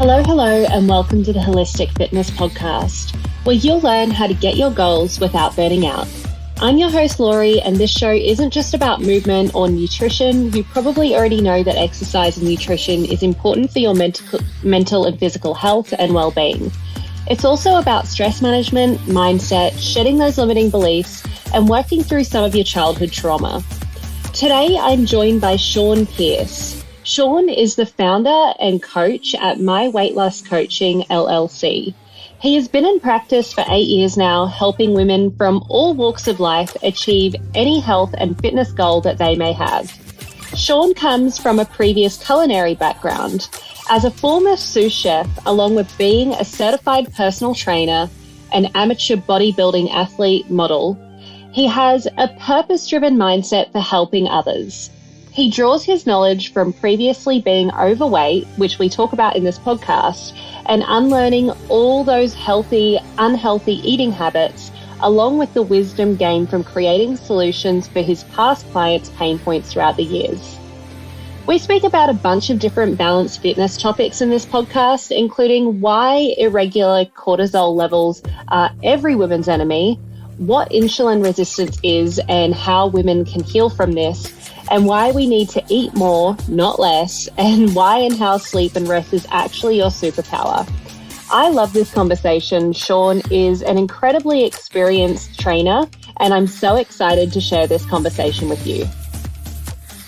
Hello, and welcome to the Holistic Fitness Podcast, where you'll learn how to get your goals without burning out. I'm your host, Laurie, and this show isn't just about movement or nutrition. You probably already know that exercise and nutrition is important for your mental and physical health and well-being. It's also about stress management, mindset, shedding those limiting beliefs, and working through some of your childhood trauma. Today, I'm joined by Shawn Pierce. Shawn is the founder and coach at My Weight Loss Coaching, LLC. He has been in practice for 8 years now, helping women from all walks of life achieve any health and fitness goal that they may have. Shawn comes from a previous culinary background. As a former sous chef, along with being a certified personal trainer, an amateur bodybuilding athlete model, he has a purpose-driven mindset for helping others. He draws his knowledge from previously being overweight, which we talk about in this podcast, and unlearning all those healthy, unhealthy eating habits, along with the wisdom gained from creating solutions for his past clients' pain points throughout the years. We speak about a bunch of different balanced fitness topics in this podcast, including why irregular cortisol levels are every woman's enemy, what insulin resistance is and how women can heal from this, and why we need to eat more, not less, and why and how sleep and rest is actually your superpower. I love this conversation. Shawn is an incredibly experienced trainer, and I'm so excited to share this conversation with you.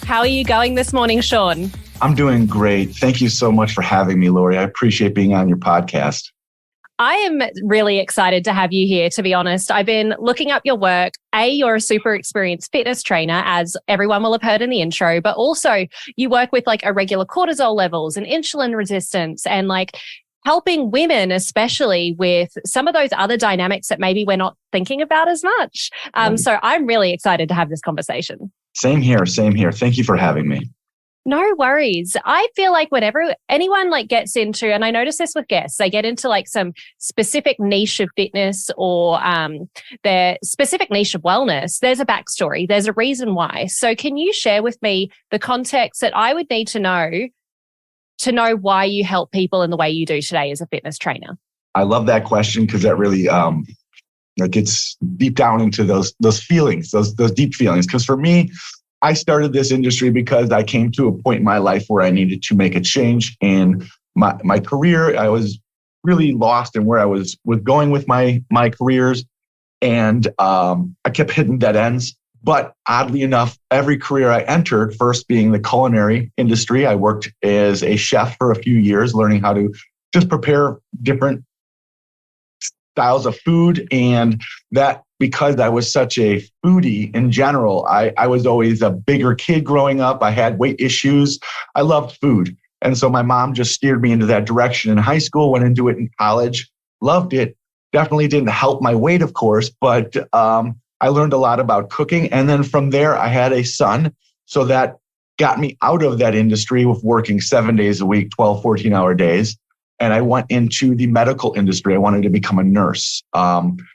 How are you going this morning, Shawn? I'm doing great. Thank you so much for having me, Laurie. I appreciate being on your podcast. I am really excited to have you here, to be honest. I've been looking up your work. You're a super experienced fitness trainer, as everyone will have heard in the intro, but also you work with like irregular cortisol levels and insulin resistance and like helping women, especially with some of those other dynamics that maybe we're not thinking about as much. So I'm really excited to have this conversation. Same here. Thank you for having me. No worries. I feel like whenever anyone like gets into, and I notice this with guests, they get into like some specific niche of fitness or their specific niche of wellness, there's a backstory, there's a reason why. So can you share with me the context that I would need to know why you help people in the way you do today as a fitness trainer? I love that question because that really gets deep down into those feelings, those deep feelings. Because for me, I started this industry because I came to a point in my life where I needed to make a change in my career. I was really lost in where I was going with my careers, and I kept hitting dead ends. But oddly enough, every career I entered, first being the culinary industry, I worked as a chef for a few years, learning how to just prepare different styles of food. And that, because I was such a foodie in general, I was always a bigger kid growing up. I had weight issues. I loved food. And so my mom just steered me into that direction in high school, went into it in college, loved it. Definitely didn't help my weight, of course, but I learned a lot about cooking. And then from there, I had a son. So that got me out of that industry with working 7 days a week, 12, 14-hour days. And I went into the medical industry. I wanted to become a nurse,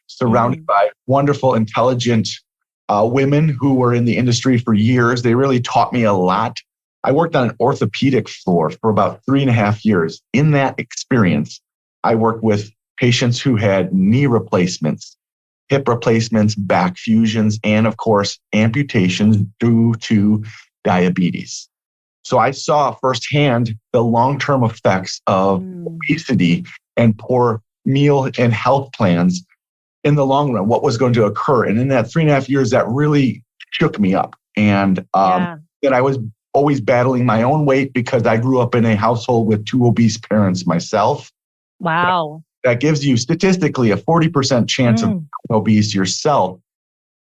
surrounded by wonderful, intelligent women who were in the industry for years. They really taught me a lot. I worked on an orthopedic floor for about 3.5 years. In that experience, I worked with patients who had knee replacements, hip replacements, back fusions, and of course, amputations due to diabetes. So I saw firsthand the long-term effects of obesity and poor meal and health plans in the long run, what was going to occur. And in that 3.5 years, that really shook me up. And that I was always battling my own weight because I grew up in a household with 2 obese parents myself. Wow. That gives you statistically a 40% chance of obese yourself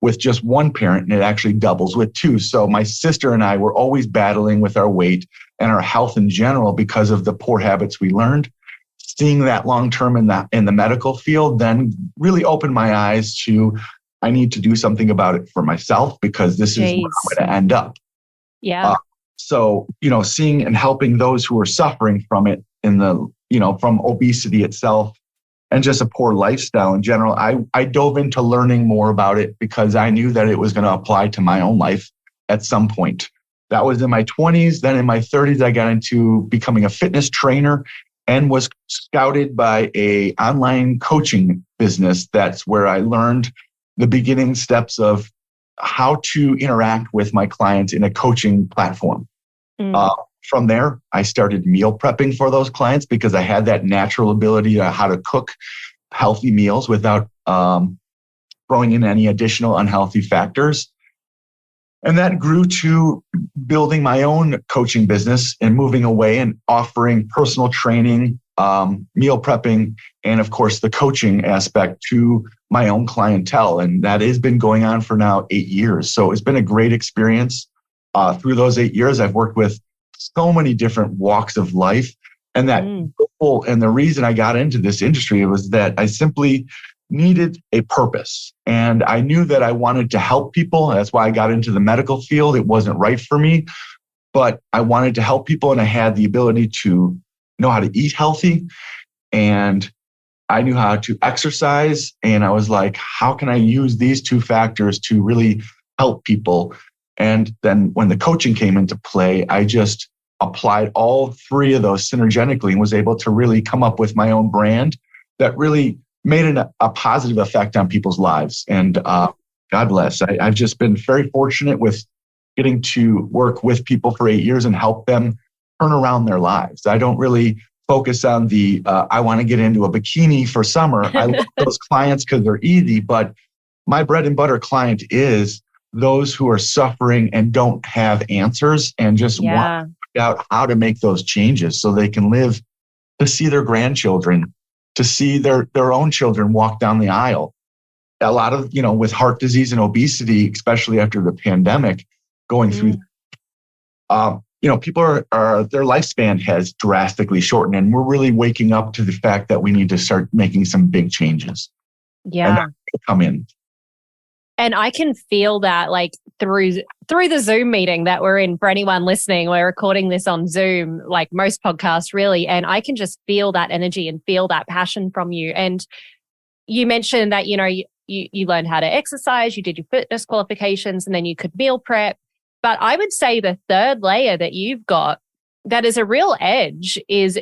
with just one parent, and it actually doubles with 2. So my sister and I were always battling with our weight and our health in general because of the poor habits we learned. Seeing that long-term in the medical field then really opened my eyes to, I need to do something about it for myself because this is where I'm going to end up. Yeah. So, seeing and helping those who are suffering from it from obesity itself and just a poor lifestyle in general, I dove into learning more about it because I knew that it was going to apply to my own life at some point. That was in my 20s. Then in my 30s, I got into becoming a fitness trainer. and was scouted by a online coaching business. That's where I learned the beginning steps of how to interact with my clients in a coaching platform. From there, I started meal prepping for those clients because I had that natural ability to how to cook healthy meals without throwing in any additional unhealthy factors. And that grew to building my own coaching business and moving away and offering personal training, meal prepping, and of course, the coaching aspect to my own clientele. And that has been going on for now 8 years. So it's been a great experience. Through those 8 years, I've worked with so many different walks of life. And and the reason I got into this industry was that I simply needed a purpose. And I knew that I wanted to help people. That's why I got into the medical field. It wasn't right for me, but I wanted to help people, and I had the ability to know how to eat healthy, and I knew how to exercise. And I was like, how can I use these two factors to really help people? And then when the coaching came into play, I just applied all three of those synergetically and was able to really come up with my own brand that really made a positive effect on people's lives. And God bless. I've just been very fortunate with getting to work with people for 8 years and help them turn around their lives. I don't really focus on I want to get into a bikini for summer. I love those clients because they're easy, but my bread and butter client is those who are suffering and don't have answers and just want to figure out how to make those changes so they can live to see their grandchildren, to see their own children walk down the aisle. A lot of, with heart disease and obesity, especially after the pandemic going through, people are their lifespan has drastically shortened, and we're really waking up to the fact that we need to start making some big changes. Yeah. And come in. And I can feel that like through the Zoom meeting that we're in. For anyone listening, we're recording this on Zoom, like most podcasts really. And I can just feel that energy and feel that passion from you. And you mentioned that, you learned how to exercise, you did your fitness qualifications, and then you could meal prep. But I would say the third layer that you've got that is a real edge is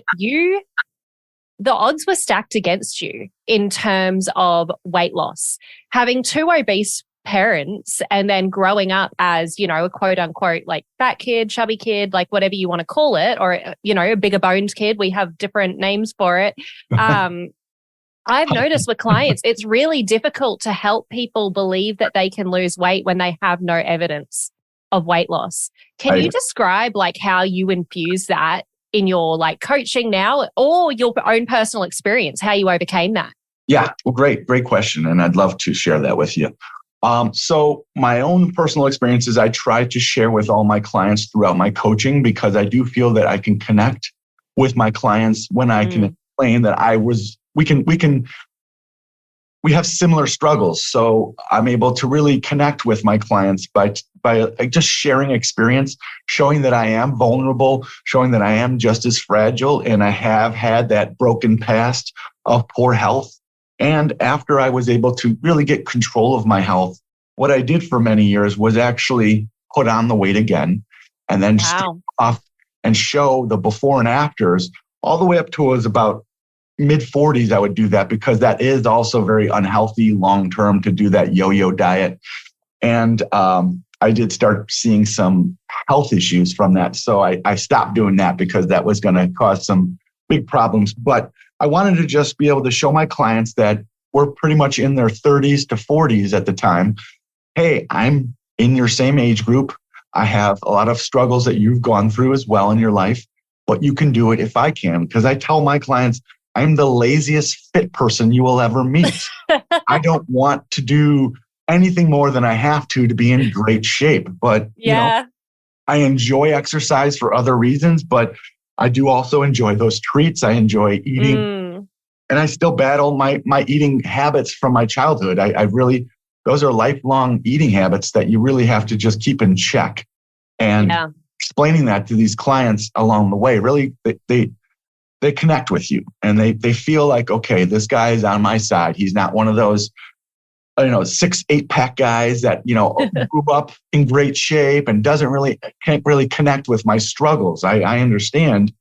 the odds were stacked against you in terms of weight loss. Having two obese parents and then growing up as, a quote unquote, like fat kid, chubby kid, like whatever you want to call it, or, a bigger boned kid. We have different names for it. I've noticed with clients, it's really difficult to help people believe that they can lose weight when they have no evidence of weight loss. Can you describe like how you infuse that in your like coaching now or your own personal experience, how you overcame that? Yeah, well, great question. And I'd love to share that with you. So my own personal experiences, I try to share with all my clients throughout my coaching because I do feel that I can connect with my clients when I can explain that we have similar struggles. So I'm able to really connect with my clients by just sharing experience, showing that I am vulnerable, showing that I am just as fragile, and I have had that broken past of poor health. And after I was able to really get control of my health, what I did for many years was actually put on the weight again and then stay off and show the before and afters all the way up to was about mid-40s. I would do that because that is also very unhealthy long-term to do that yo-yo diet. And I did start seeing some health issues from that. So I stopped doing that because that was going to cause some big problems. But I wanted to just be able to show my clients that were pretty much in their 30s to 40s at the time. Hey, I'm in your same age group. I have a lot of struggles that you've gone through as well in your life, but you can do it if I can. Because I tell my clients, I'm the laziest fit person you will ever meet. I don't want to do anything more than I have to be in great shape. But I enjoy exercise for other reasons, but I do also enjoy those treats. I enjoy eating, and I still battle my eating habits from my childhood. I really, those are lifelong eating habits that you really have to just keep in check. And explaining that to these clients along the way, really, they connect with you and they feel like, okay, this guy is on my side. He's not one of those, 6-8 pack guys that, grew up in great shape and can't really connect with my struggles. I understand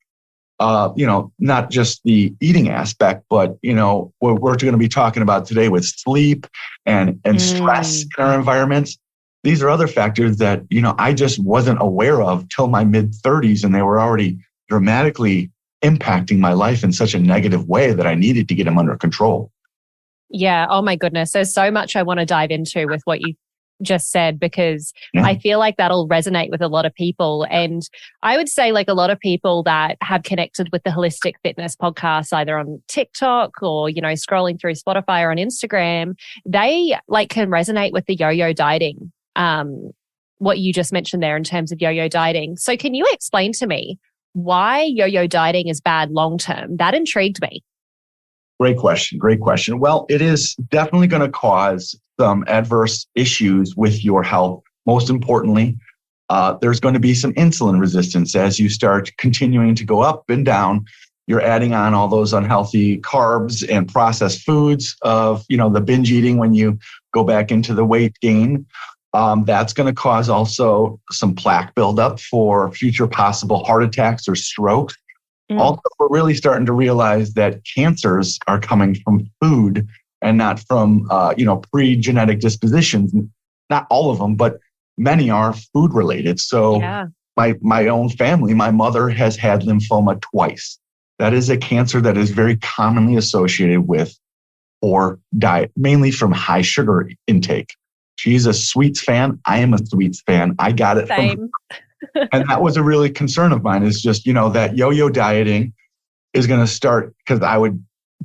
not just the eating aspect, but, what we're going to be talking about today with sleep and stress in our environments. These are other factors that, I just wasn't aware of till my mid 30s, and they were already dramatically impacting my life in such a negative way that I needed to get them under control. Yeah. Oh my goodness. There's so much I want to dive into with what you just said, because I feel like that'll resonate with a lot of people. And I would say like a lot of people that have connected with the Holistic Fitness podcast, either on TikTok or, scrolling through Spotify or on Instagram, they like can resonate with the yo-yo dieting. What you just mentioned there in terms of yo-yo dieting. So can you explain to me why yo-yo dieting is bad long-term? That intrigued me. Great question. Great question. Well, it is definitely going to cause some adverse issues with your health. Most importantly, there's going to be some insulin resistance as you start continuing to go up and down. You're adding on all those unhealthy carbs and processed foods of, the binge eating when you go back into the weight gain. That's going to cause also some plaque buildup for future possible heart attacks or strokes. Also, we're really starting to realize that cancers are coming from food and not from, pre-genetic dispositions. Not all of them, but many are food related. So my own family, my mother has had lymphoma twice. That is a cancer that is very commonly associated with poor diet, mainly from high sugar intake. She's a sweets fan. I am a sweets fan. I got it from her. And that was a really concern of mine, is just, that yo-yo dieting is going to start, because I would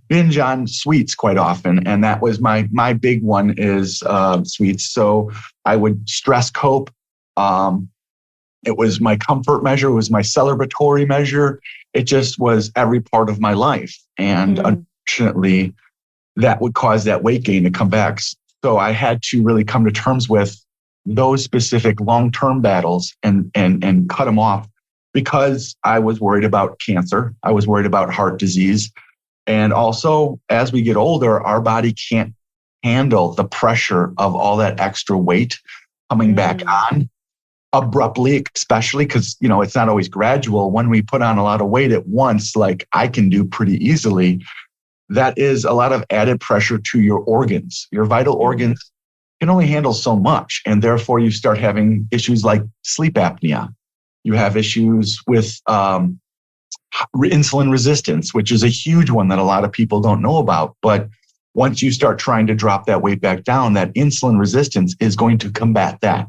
binge on sweets quite often. And that was my big one is sweets. So I would stress cope. It was my comfort measure. It was my celebratory measure. It just was every part of my life. And unfortunately, that would cause that weight gain to come back. So I had to really come to terms with those specific long-term battles and cut them off, because I was worried about cancer. I was worried about heart disease. And also, as we get older, our body can't handle the pressure of all that extra weight coming back on abruptly, especially because, it's not always gradual. When we put on a lot of weight at once, like I can do pretty easily, that is a lot of added pressure to your organs. Your vital organs can only handle so much. And therefore, you start having issues like sleep apnea. You have issues with insulin resistance, which is a huge one that a lot of people don't know about. But once you start trying to drop that weight back down, that insulin resistance is going to combat that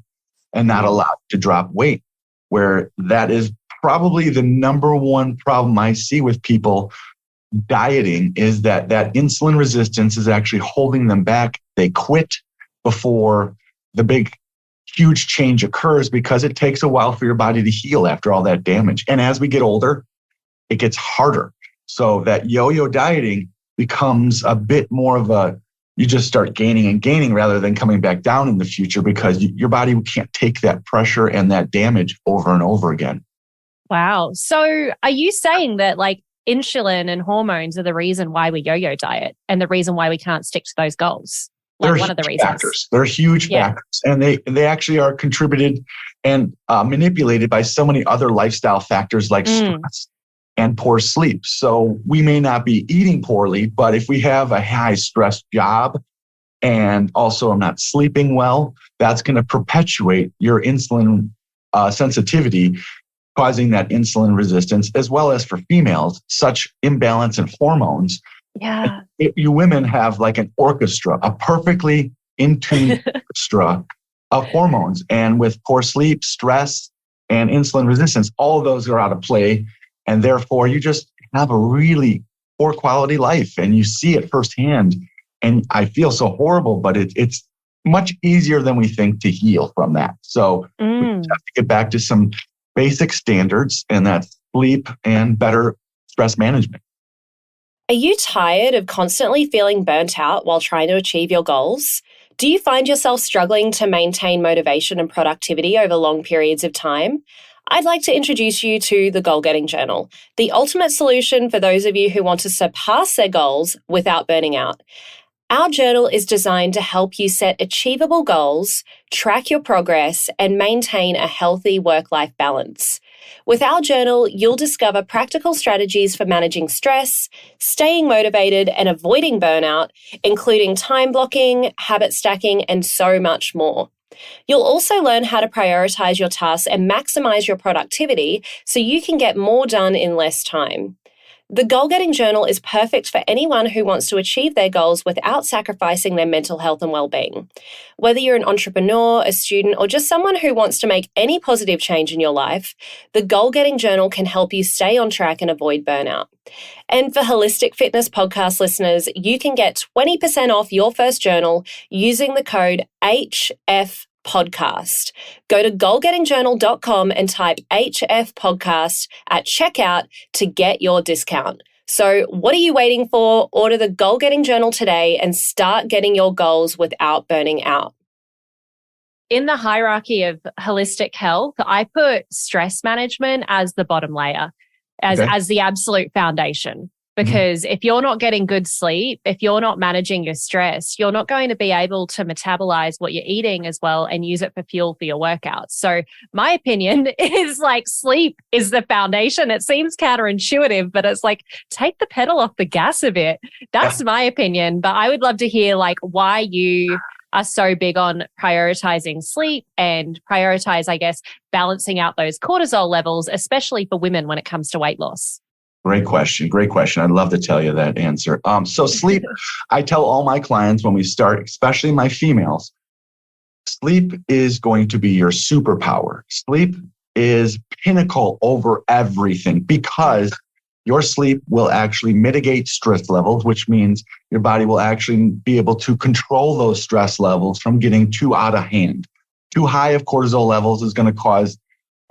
and not allow you to drop weight, where that is probably the number one problem I see with people dieting, is that insulin resistance is actually holding them back. They quit before the big, huge change occurs, because it takes a while for your body to heal after all that damage. And as we get older, it gets harder. So that yo-yo dieting becomes a bit more of you just start gaining and gaining rather than coming back down in the future, because your body can't take that pressure and that damage over and over again. Wow. So are you saying that like insulin and hormones are the reason why we yo-yo diet and the reason why we can't stick to those goals? Like one of the reasons. Factors. They're huge factors, and they actually are contributed and manipulated by so many other lifestyle factors like stress and poor sleep. So we may not be eating poorly, but if we have a high stress job and also I'm not sleeping well, that's going to perpetuate your insulin sensitivity, causing that insulin resistance, as well as for females, such imbalance in hormones. Yeah. You women have like an orchestra, a perfectly in tune orchestra of hormones. And with poor sleep, stress, and insulin resistance, all of those are out of play. And therefore, you just have a really poor quality life, and you see it firsthand. And I feel so horrible, but it's much easier than we think to heal from that. So we have to get back to some basic standards, and that's sleep and better stress management. Are you tired of constantly feeling burnt out while trying to achieve your goals? Do you find yourself struggling to maintain motivation and productivity over long periods of time? I'd like to introduce you to the Goal Getting Journal, the ultimate solution for those of you who want to surpass their goals without burning out. Our journal is designed to help you set achievable goals, track your progress, and maintain a healthy work-life balance. With our journal, you'll discover practical strategies for managing stress, staying motivated, and avoiding burnout, including time blocking, habit stacking, and so much more. You'll also learn how to prioritize your tasks and maximize your productivity so you can get more done in less time. The Goal Getting Journal is perfect for anyone who wants to achieve their goals without sacrificing their mental health and well-being. Whether you're an entrepreneur, a student, or just someone who wants to make any positive change in your life, the Goal Getting Journal can help you stay on track and avoid burnout. And for Holistic Fitness podcast listeners, you can get 20% off your first journal using the code HFPodcast. Go to goalgettingjournal.com and type HF podcast at checkout to get your discount. So what are you waiting for? Order the Goal Getting Journal today and start getting your goals without burning out. In the hierarchy of holistic health, I put stress management as the bottom layer, as the absolute foundation. Because if you're not getting good sleep, if you're not managing your stress, you're not going to be able to metabolize what you're eating as well and use it for fuel for your workouts. So my opinion is like sleep is the foundation. It seems counterintuitive, but it's like take the pedal off the gas a bit. That's my opinion. But I would love to hear like why you are so big on prioritizing sleep and prioritize, I guess, balancing out those cortisol levels, especially for women when it comes to weight loss. Great question. Great question. I'd love to tell you that answer. So sleep, I tell all my clients when we start, especially my females, sleep is going to be your superpower. Sleep is pinnacle over everything because your sleep will actually mitigate stress levels, which means your body will actually be able to control those stress levels from getting too out of hand. Too high of cortisol levels is going to cause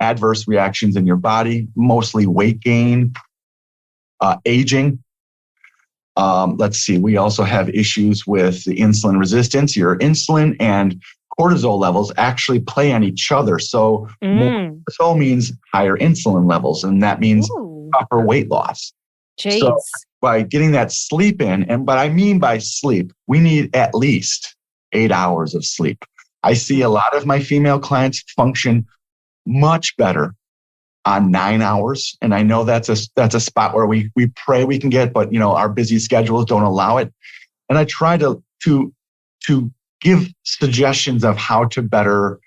adverse reactions in your body, mostly weight gain, aging. Let's see. We also have issues with the insulin resistance. Your insulin and cortisol levels actually play on each other. So more cortisol means higher insulin levels, and that means proper weight loss. Jeez. So by getting that sleep in, and what I mean by sleep, we need at least 8 hours of sleep. I see a lot of my female clients function much better on 9 hours. And I know that's a spot where we pray we can get, but our busy schedules don't allow it. And I try to give suggestions of how to better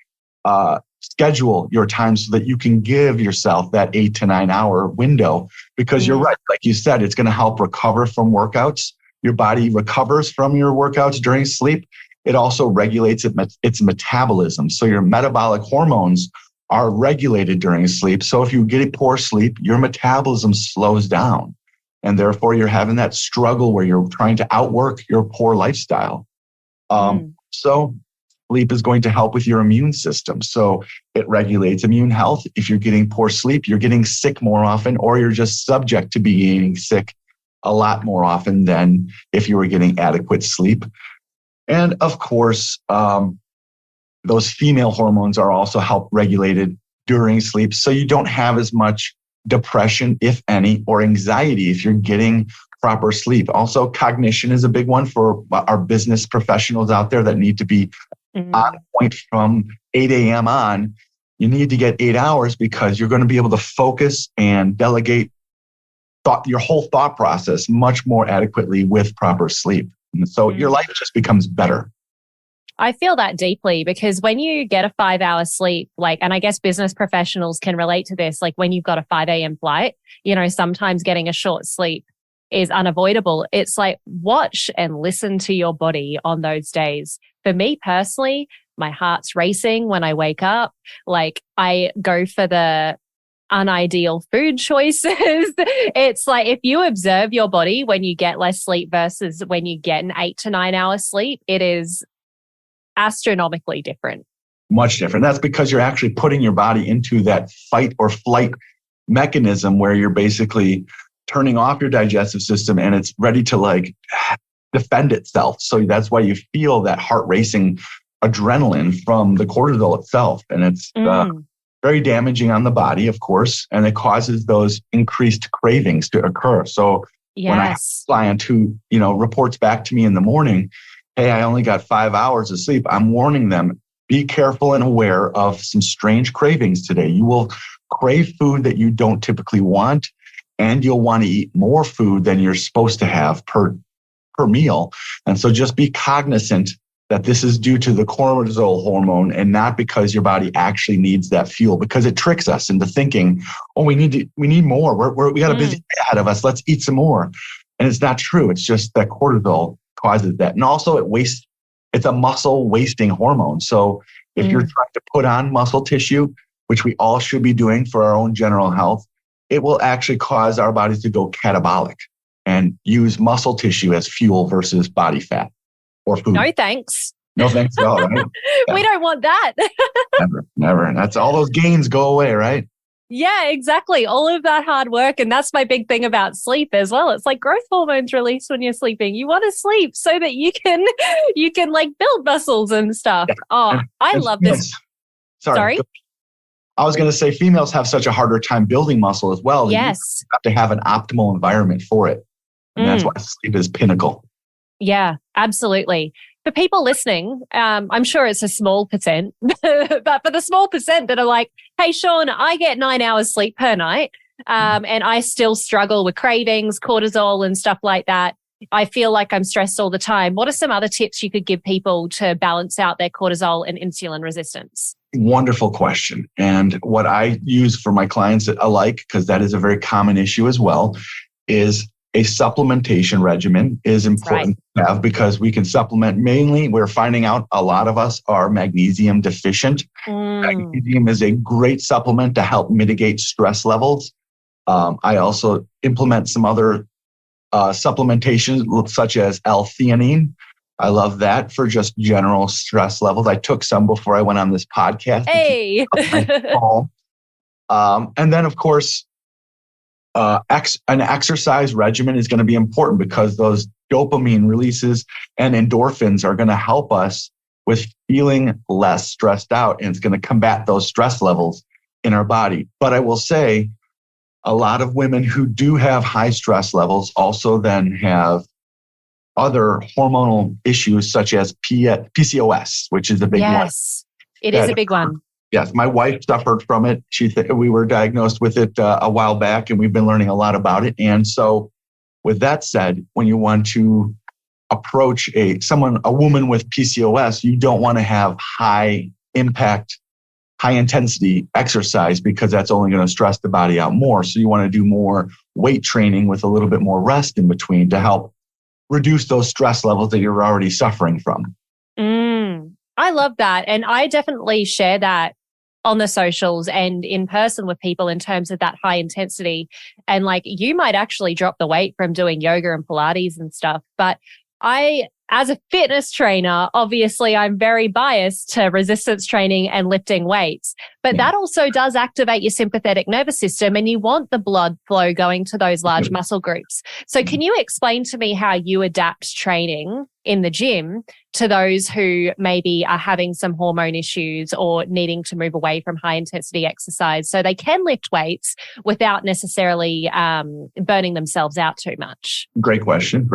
schedule your time so that you can give yourself that 8 to 9 hour window, because you're right. Like you said, it's going to help recover from workouts. Your body recovers from your workouts during sleep. It also regulates its metabolism. So your metabolic hormones are regulated during sleep. So if you get poor sleep, your metabolism slows down. And therefore, you're having that struggle where you're trying to outwork your poor lifestyle. So sleep is going to help with your immune system. So it regulates immune health. If you're getting poor sleep, you're getting sick more often, or you're just subject to being sick a lot more often than if you were getting adequate sleep. And of course, those female hormones are also help regulated during sleep. So you don't have as much depression, if any, or anxiety if you're getting proper sleep. Also, cognition is a big one for our business professionals out there that need to be on point from 8 a.m. on. You need to get 8 hours because you're going to be able to focus and delegate your whole thought process much more adequately with proper sleep. And so your life just becomes better. I feel that deeply because when you get a 5-hour sleep, and I guess business professionals can relate to this, like when you've got a 5 a.m. flight, sometimes getting a short sleep is unavoidable. It's like watch and listen to your body on those days. For me personally, my heart's racing when I wake up. Like I go for the unideal food choices. It's like if you observe your body when you get less sleep versus when you get an 8 to 9 hour sleep, it is astronomically different. Much different. That's because you're actually putting your body into that fight or flight mechanism where you're basically turning off your digestive system and it's ready to defend itself. So that's why you feel that heart racing adrenaline from the cortisol itself. And it's very damaging on the body, of course, and it causes those increased cravings to occur. So when I have a client who, reports back to me in the morning, hey, I only got 5 hours of sleep, I'm warning them, be careful and aware of some strange cravings today. You will crave food that you don't typically want, and you'll want to eat more food than you're supposed to have per meal. And so just be cognizant that this is due to the cortisol hormone and not because your body actually needs that fuel, because it tricks us into thinking, oh, we need more. We got a busy day ahead of us. Let's eat some more. And it's not true. It's just that cortisol causes that. And also it's a muscle wasting hormone. So if you're trying to put on muscle tissue, which we all should be doing for our own general health, it will actually cause our bodies to go catabolic and use muscle tissue as fuel versus body fat or food. No thanks. No thanks at all, right? Yeah. We don't want that. Never. And that's all those gains go away, right? Yeah, exactly. All of that hard work. And that's my big thing about sleep as well. It's like growth hormones released when you're sleeping. You want to sleep so that you can like build muscles and stuff. Yeah. Oh, I love this. Sorry? I was going to say females have such a harder time building muscle as well. Yes. You have to have an optimal environment for it. And that's why sleep is pinnacle. Yeah, absolutely. For people listening, I'm sure it's a small percent, but for the small percent that are like, hey, Shawn, I get 9 hours sleep per night, and I still struggle with cravings, cortisol and stuff like that. I feel like I'm stressed all the time. What are some other tips you could give people to balance out their cortisol and insulin resistance? Wonderful question. And what I use for my clients alike, because that is a very common issue as well, is a supplementation regimen is important to have, because we can supplement. Mainly, we're finding out a lot of us are magnesium deficient. Magnesium is a great supplement to help mitigate stress levels. I also implement some other supplementation such as L-theanine. I love that for just general stress levels. I took some before I went on this podcast. Hey. And then, of course, an exercise regimen is going to be important, because those dopamine releases and endorphins are going to help us with feeling less stressed out, and it's going to combat those stress levels in our body. But I will say, a lot of women who do have high stress levels also then have other hormonal issues such as PCOS, which is a big one. Yes, it is a big one. Yes, my wife suffered from it. We were diagnosed with it a while back, and we've been learning a lot about it. And so, with that said, when you want to approach a woman with PCOS, you don't want to have high impact, high intensity exercise, because that's only going to stress the body out more. So you want to do more weight training with a little bit more rest in between to help reduce those stress levels that you're already suffering from. I love that. And I definitely share that on the socials and in person with people in terms of that high intensity. And like, you might actually drop the weight from doing yoga and Pilates and stuff. But as a fitness trainer, obviously I'm very biased to resistance training and lifting weights, but that also does activate your sympathetic nervous system, and you want the blood flow going to those large muscle groups. So can you explain to me how you adapt training in the gym to those who maybe are having some hormone issues or needing to move away from high intensity exercise so they can lift weights without necessarily burning themselves out too much? Great question.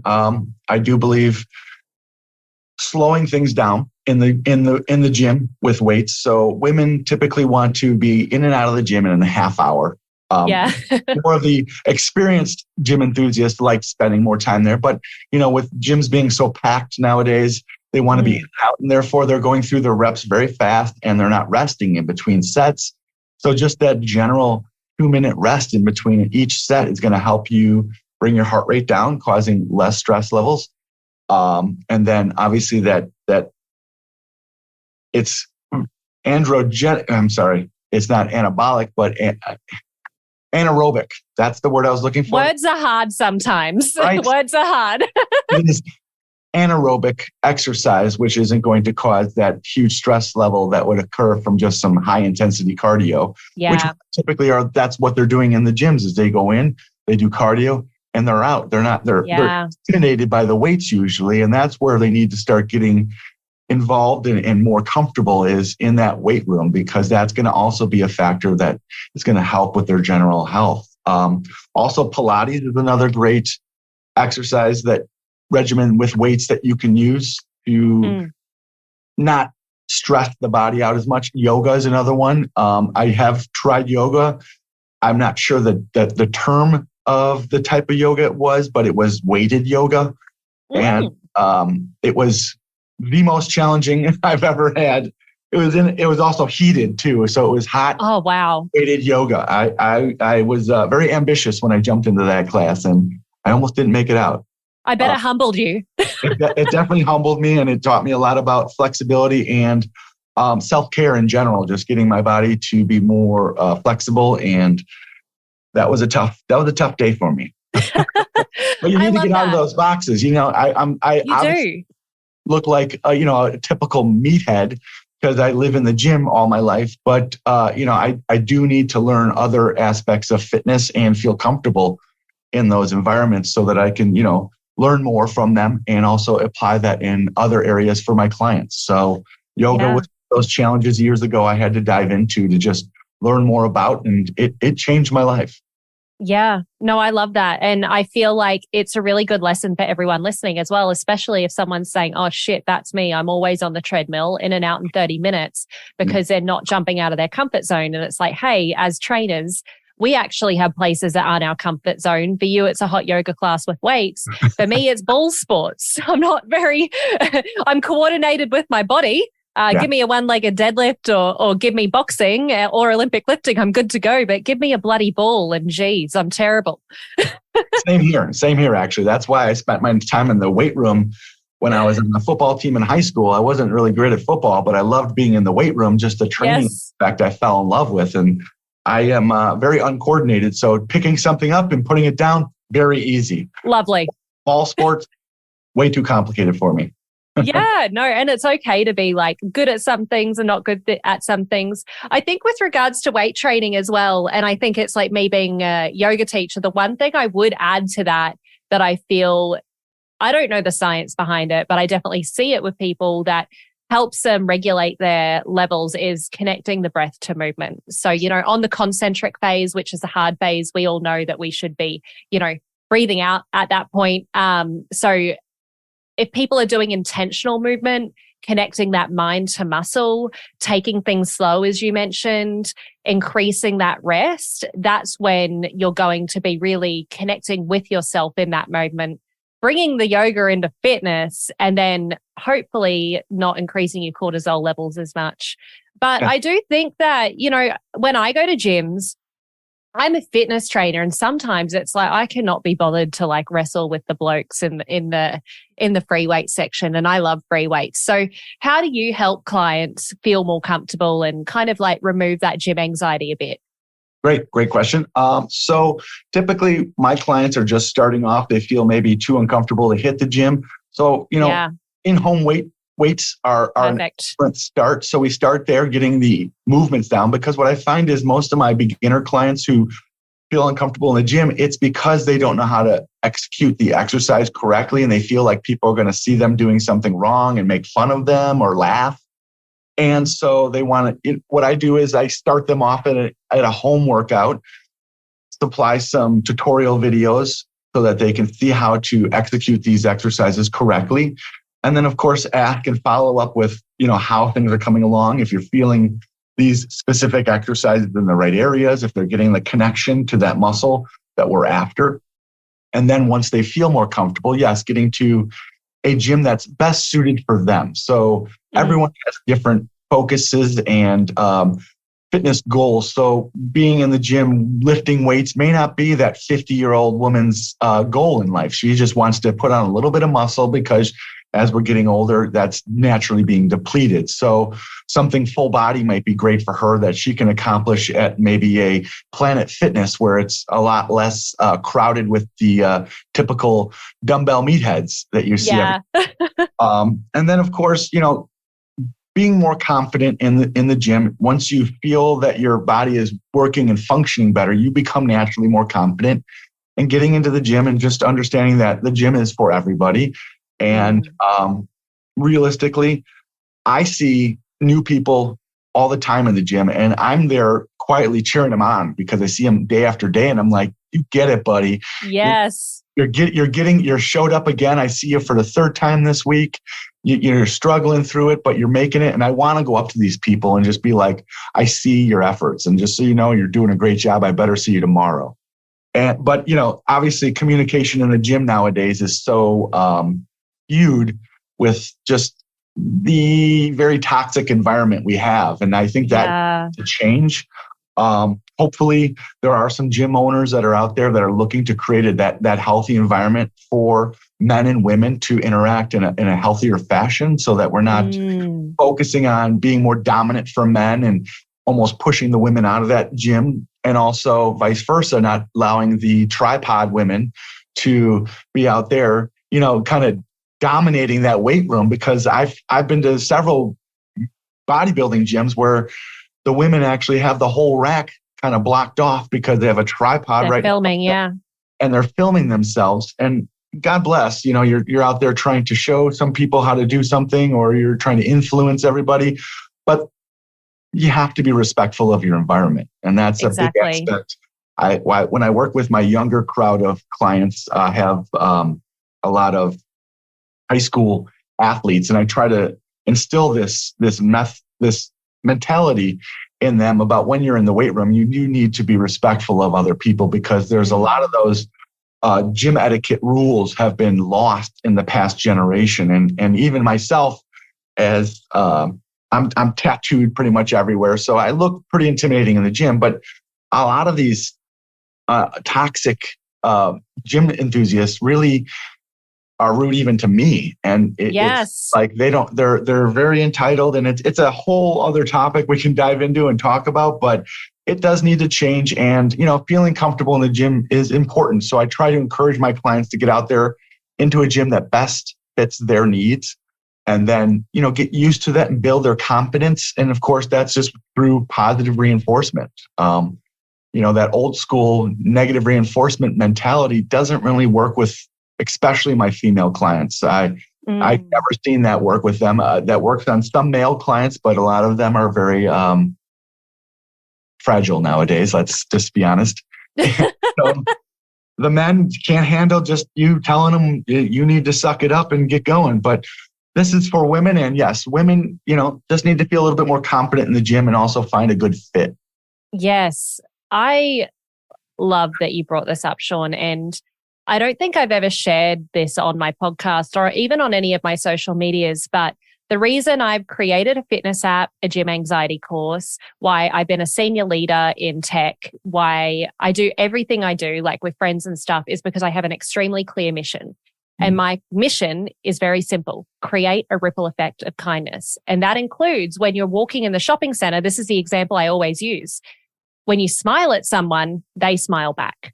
I do believe slowing things down in the gym with weights. So women typically want to be in and out of the gym in a half hour. More of the experienced gym enthusiasts like spending more time there. But, with gyms being so packed nowadays, they want to be in and out, and therefore they're going through their reps very fast and they're not resting in between sets. So just that general 2-minute rest in between each set is going to help you bring your heart rate down, causing less stress levels. And then obviously that it's androgenic. I'm sorry, it's not anabolic, but anaerobic. That's the word I was looking for. Words are hard sometimes. Right? Words are hard. It is anaerobic exercise, which isn't going to cause that huge stress level that would occur from just some high intensity cardio, which typically that's what they're doing in the gyms is they go in, they do cardio, and they're out. They're intimidated by the weights usually. And that's where they need to start getting involved and more comfortable is in that weight room, because that's going to also be a factor that is going to help with their general health. Also, Pilates is another great exercise regimen with weights that you can use to not stress the body out as much. Yoga is another one. I have tried yoga. I'm not sure that the term of the type of yoga it was, but it was weighted yoga. And it was the most challenging I've ever had. It was also heated too. So it was hot. Oh, wow. Weighted yoga. I was very ambitious when I jumped into that class, and I almost didn't make it out. I bet it humbled you. It definitely humbled me, and it taught me a lot about flexibility and self-care in general, just getting my body to be more flexible. And that was a tough day for me. But you need to get out of those boxes. You know, I look like a typical meathead because I live in the gym all my life. But I do need to learn other aspects of fitness and feel comfortable in those environments so that I can, learn more from them and also apply that in other areas for my clients. So yoga was those challenges years ago I had to dive into to just learn more about, and it changed my life. Yeah, no, I love that. And I feel like it's a really good lesson for everyone listening as well, especially if someone's saying, oh shit, that's me. I'm always on the treadmill in and out in 30 minutes because they're not jumping out of their comfort zone. And it's like, hey, as trainers, we actually have places that aren't our comfort zone. For you, it's a hot yoga class with weights. For me, it's ball sports. I'm coordinated with my body. Give me a one-legged deadlift or give me boxing or Olympic lifting. I'm good to go, but give me a bloody ball and geez, I'm terrible. Same here, actually. That's why I spent my time in the weight room when I was on the football team in high school. I wasn't really great at football, but I loved being in the weight room, just the training aspect I fell in love with. And I am very uncoordinated. So picking something up and putting it down, very easy. Lovely. All sports, way too complicated for me. Yeah, no, and it's okay to be like good at some things and not good at some things. I think with regards to weight training as well, and I think it's like me being a yoga teacher, the one thing I would add to that I feel, I don't know the science behind it, but I definitely see it with people that helps them regulate their levels is connecting the breath to movement. So, on the concentric phase, which is the hard phase, we all know that we should be, breathing out at that point. So if people are doing intentional movement, connecting that mind to muscle, taking things slow, as you mentioned, increasing that rest, that's when you're going to be really connecting with yourself in that moment, bringing the yoga into fitness, and then hopefully not increasing your cortisol levels as much. But I do think that, when I go to gyms, I'm a fitness trainer, and sometimes it's like I cannot be bothered to like wrestle with the blokes in the free weight section, and I love free weights. So how do you help clients feel more comfortable and kind of like remove that gym anxiety a bit? Great question. So typically my clients are just starting off. They feel maybe too uncomfortable to hit the gym. So, in-home weights are an excellent start. So we start there getting the movements down, because what I find is most of my beginner clients who feel uncomfortable in the gym, it's because they don't know how to execute the exercise correctly, and they feel like people are going to see them doing something wrong and make fun of them or laugh. And so they want to, what I do is I start them off at a home workout, supply some tutorial videos so that they can see how to execute these exercises correctly. And then, of course, ask and follow up with, how things are coming along. If you're feeling these specific exercises in the right areas, if they're getting the connection to that muscle that we're after. And then once they feel more comfortable, getting to a gym that's best suited for them. So everyone has different focuses and fitness goals. So being in the gym, lifting weights may not be that 50-year-old woman's goal in life. She just wants to put on a little bit of muscle because as we're getting older, that's naturally being depleted. So something full body might be great for her that she can accomplish at maybe a Planet Fitness where it's a lot less crowded with the typical dumbbell meatheads that you see. Yeah. And then, of course, being more confident in the gym. Once you feel that your body is working and functioning better, you become naturally more confident in getting into the gym and just understanding that the gym is for everybody. And realistically, I see new people all the time in the gym, and I'm there quietly cheering them on because I see them day after day, and I'm like, "You get it, buddy. Yes, you're showed up again. I see you for the third time this week. You're struggling through it, but you're making it. And I want to go up to these people and just be like, I see your efforts. And just so you know, you're doing a great job. I better see you tomorrow. But obviously communication in the gym nowadays is so skewed with just the very toxic environment we have. And I think that to change. Hopefully there are some gym owners that are out there that are looking to create that healthy environment for men and women to interact in a healthier fashion, so that we're not focusing on being more dominant for men and almost pushing the women out of that gym, and also vice versa, not allowing the tripod women to be out there, kind of dominating that weight room. Because I've been to several bodybuilding gyms where the women actually have the whole rack kind of blocked off because they have a tripod right filming, and they're filming themselves. And God bless, you're out there trying to show some people how to do something, or you're trying to influence everybody, but you have to be respectful of your environment. And that's a big aspect. When I work with my younger crowd of clients, I have a lot of high school athletes, and I try to instill this mentality in them about when you're in the weight room, you need to be respectful of other people, because there's a lot of those gym etiquette rules have been lost in the past generation. And even myself, as I'm tattooed pretty much everywhere, so I look pretty intimidating in the gym, but a lot of these toxic gym enthusiasts really are rude even to me. And it's like they're very entitled, and it's a whole other topic we can dive into and talk about, but it does need to change. And, feeling comfortable in the gym is important. So I try to encourage my clients to get out there into a gym that best fits their needs, and then, get used to that and build their confidence. And of course, that's just through positive reinforcement. That old school negative reinforcement mentality doesn't really work with, especially my female clients. I've never seen that work with them. That works on some male clients, but a lot of them are very fragile nowadays. Let's just be honest. The men can't handle just you telling them you need to suck it up and get going. But this is for women. And yes, women, just need to feel a little bit more confident in the gym and also find a good fit. Yes. I love that you brought this up, Shawn. And I don't think I've ever shared this on my podcast or even on any of my social medias, but the reason I've created a fitness app, a gym anxiety course, why I've been a senior leader in tech, why I do everything I do, like with friends and stuff, is because I have an extremely clear mission. And my mission is very simple: create a ripple effect of kindness. And that includes when you're walking in the shopping center. This is the example I always use. When you smile at someone, they smile back.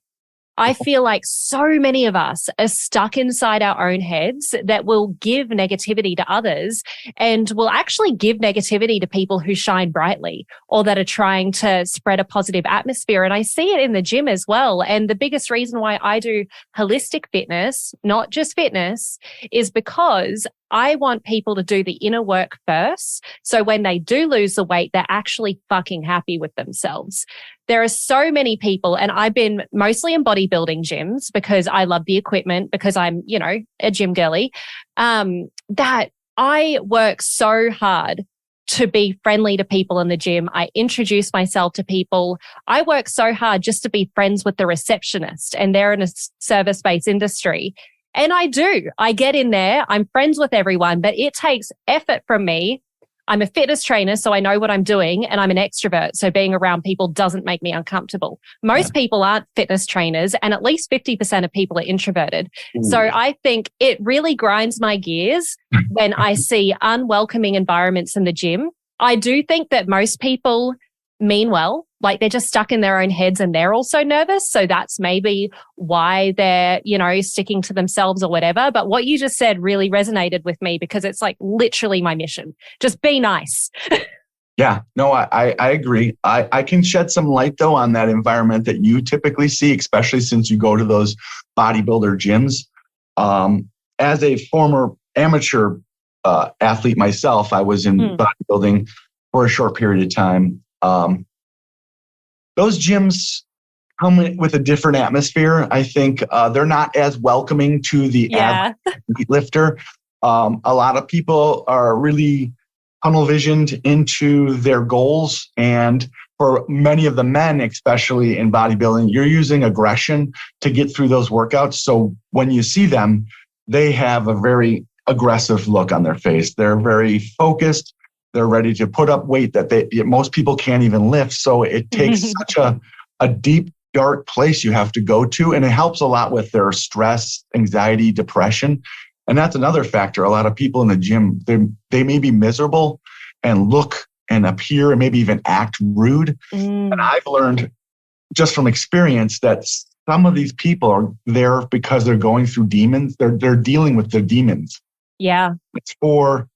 I feel like so many of us are stuck inside our own heads that will give negativity to others, and will actually give negativity to people who shine brightly or that are trying to spread a positive atmosphere. And I see it in the gym as well. And the biggest reason why I do holistic fitness, not just fitness, is because I want people to do the inner work first. So when they do lose the weight, they're actually fucking happy with themselves. There are so many people, and I've been mostly in bodybuilding gyms because I love the equipment, because I'm, a gym girly, that I work so hard to be friendly to people in the gym. I introduce myself to people. I work so hard just to be friends with the receptionist, and they're in a service-based industry. And I do. I get in there. I'm friends with everyone, but it takes effort from me. I'm a fitness trainer, so I know what I'm doing, and I'm an extrovert, so being around people doesn't make me uncomfortable. Most people aren't fitness trainers, and at least 50% of people are introverted. Ooh. So I think it really grinds my gears when I see unwelcoming environments in the gym. I do think that most people mean well, like they're just stuck in their own heads and they're also nervous. So that's maybe why they're, sticking to themselves or whatever. But what you just said really resonated with me, because it's like literally my mission. Just be nice. Yeah, no, I agree. I can shed some light though on that environment that you typically see, especially since you go to those bodybuilder gyms. As a former amateur athlete myself, I was in bodybuilding for a short period of time. Those gyms come with a different atmosphere. I think they're not as welcoming to the average lifter. A lot of people are really tunnel visioned into their goals. And for many of the men, especially in bodybuilding, you're using aggression to get through those workouts. So when you see them, they have a very aggressive look on their face. They're very focused. They're ready to put up weight that most people can't even lift. So it takes such a deep, dark place you have to go to. And it helps a lot with their stress, anxiety, depression. And that's another factor. A lot of people in the gym, they may be miserable and look and appear and maybe even act rude. And I've learned just from experience that some of these people are there because they're going through demons. They're dealing with their demons. Yeah. It's for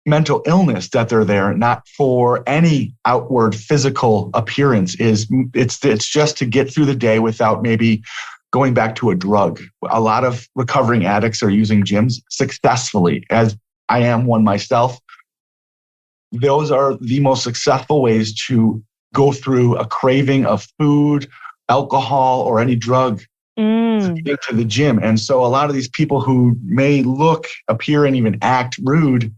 mental illness that they're there, not for any outward physical appearance. It's just to get through the day without maybe going back to a drug. A lot of recovering addicts are using gyms successfully, as I am one myself. Those are the most successful ways to go through a craving of food, alcohol, or any drug to get to the gym. And so a lot of these people who may look, appear, and even act rude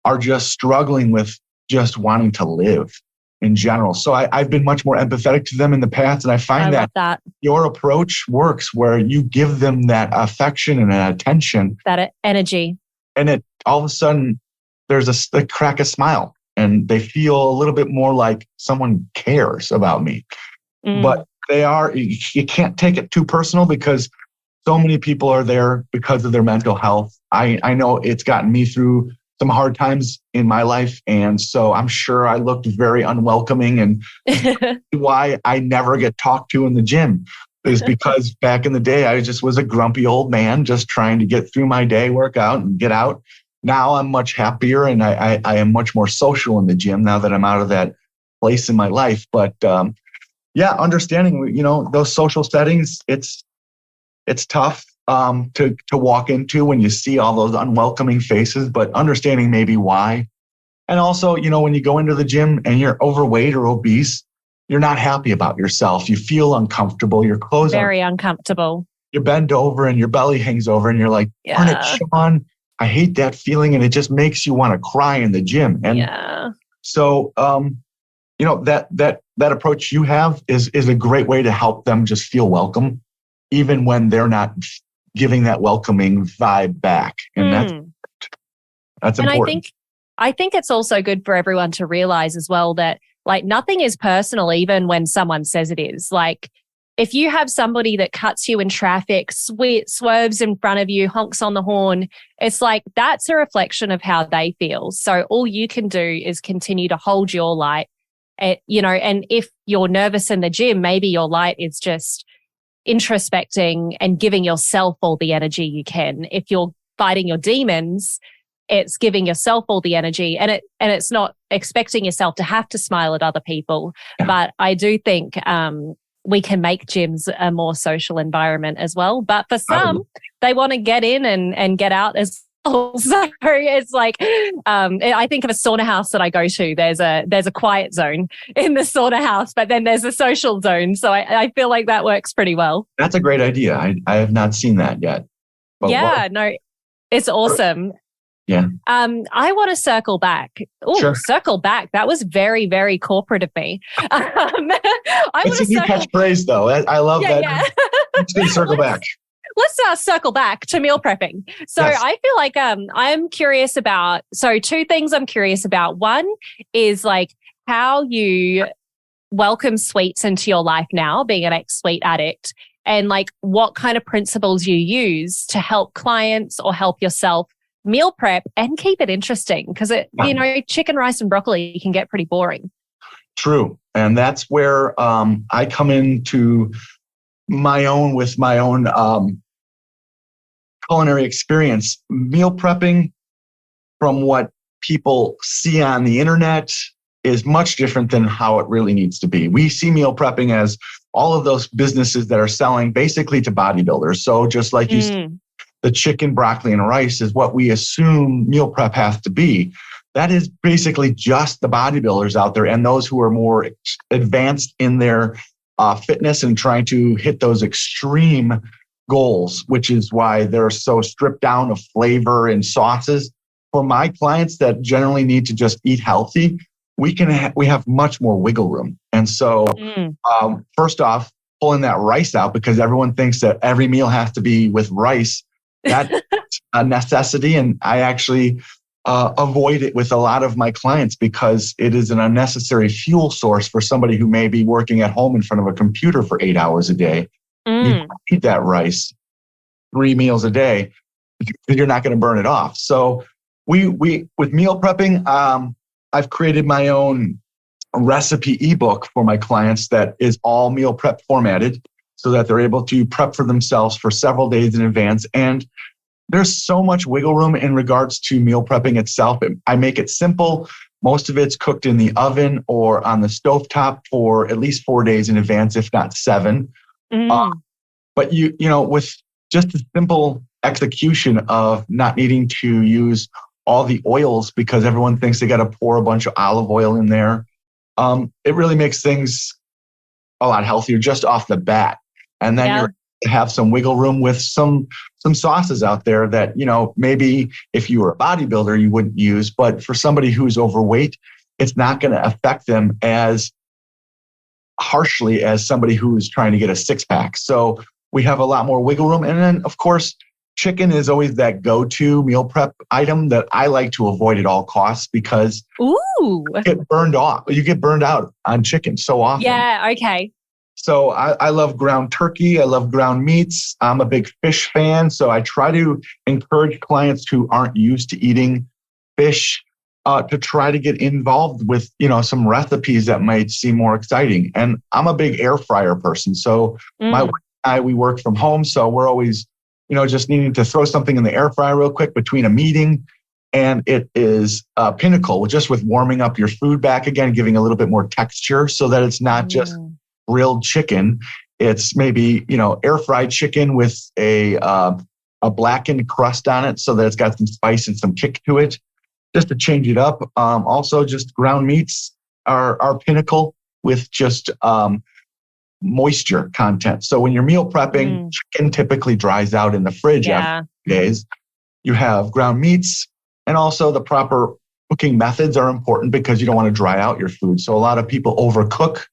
are just struggling with just wanting to live in general. So I've been much more empathetic to them in the past. And I find that your approach works where you give them that affection and that attention. That energy. And it all of a sudden, there's a crack a smile and they feel a little bit more like someone cares about me. But you can't take it too personal because so many people are there because of their mental health. I know it's gotten me through some hard times in my life. And so I'm sure I looked very unwelcoming, and why I never get talked to in the gym is because back in the day, I just was a grumpy old man, just trying to get through my day, work out and get out. Now I'm much happier and I am much more social in the gym now that I'm out of that place in my life. But understanding, those social settings, it's tough to walk into when you see all those unwelcoming faces, but understanding maybe why. And also, when you go into the gym and you're overweight or obese, you're not happy about yourself. You feel uncomfortable. Your clothes very uncomfortable. You bend over and your belly hangs over and you're like, darn it, Shawn, I hate that feeling. And it just makes you want to cry in the gym. And so, that approach you have is a great way to help them just feel welcome, even when they're not giving that welcoming vibe back. And that's important. I think it's also good for everyone to realize as well that nothing is personal, even when someone says it is. If you have somebody that cuts you in traffic, swerves in front of you, honks on the horn, it's that's a reflection of how they feel. So all you can do is continue to hold your light. And if you're nervous in the gym, maybe your light is just introspecting and giving yourself all the energy you can. If you're fighting your demons, it's giving yourself all the energy, and it's not expecting yourself to have to smile at other people. But I do think we can make gyms a more social environment as well. But for some, they want to get in and get out as well. So it's I think of a sauna house that I go to. There's a quiet zone in the sauna house, but then there's a social zone. So I feel like that works pretty well. That's a great idea. I have not seen that yet. But no, it's awesome. Yeah. I want to circle back. Circle back. That was very, very corporate of me. It's a new catchphrase, though. I love that. Yeah. Let's do circle back. Let's circle back to meal prepping. So yes. I feel like I'm curious about, two things I'm curious about. One is how you welcome sweets into your life now, being an ex-sweet addict, and what kind of principles you use to help clients or help yourself meal prep and keep it interesting, because chicken, rice and broccoli can get pretty boring. True. And that's where I come into my own culinary experience. Meal prepping, from what people see on the internet, is much different than how it really needs to be. We see meal prepping as all of those businesses that are selling basically to bodybuilders. So just like you said, the chicken, broccoli, and rice is what we assume meal prep has to be. That is basically just the bodybuilders out there and those who are more advanced in their fitness and trying to hit those extreme goals, which is why they're so stripped down of flavor and sauces. For my clients that generally need to just eat healthy, we have much more wiggle room. And so, first off, pulling that rice out, because everyone thinks that every meal has to be with rice. That's a necessity, and I actually avoid it with a lot of my clients because it is an unnecessary fuel source for somebody who may be working at home in front of a computer for 8 hours a day. You eat that rice 3 meals a day, you're not going to burn it off. So we with meal prepping, I've created my own recipe ebook for my clients that is all meal prep formatted so that they're able to prep for themselves for several days in advance. And there's so much wiggle room in regards to meal prepping itself. I make it simple. Most of it's cooked in the oven or on the stovetop for at least 4 days in advance, if not 7. But you know, with just the simple execution of not needing to use all the oils because everyone thinks they got to pour a bunch of olive oil in there, it really makes things a lot healthier just off the bat. And then you're have some wiggle room with some sauces out there that, you know, maybe if you were a bodybuilder, you wouldn't use, but for somebody who's overweight, it's not going to affect them as harshly as somebody who's trying to get a 6-pack. So we have a lot more wiggle room. And then of course, chicken is always that go-to meal prep item that I like to avoid at all costs because you get burned out on chicken so often. Yeah. Okay. So I love ground turkey. I love ground meats. I'm a big fish fan. So I try to encourage clients who aren't used to eating fish to try to get involved with, you know, some recipes that might seem more exciting. And I'm a big air fryer person. So my wife and I, we work from home. So we're always, you know, just needing to throw something in the air fryer real quick between a meeting. And it is a pinnacle just with warming up your food back again, giving a little bit more texture so that it's not just grilled chicken. It's maybe, you know, air fried chicken with a blackened crust on it so that it's got some spice and some kick to it, just to change it up. Also, just ground meats are pinnacle with just moisture content. So when you're meal prepping, chicken typically dries out in the fridge after 2 days. You have ground meats, and also the proper cooking methods are important because you don't want to dry out your food. So a lot of people overcook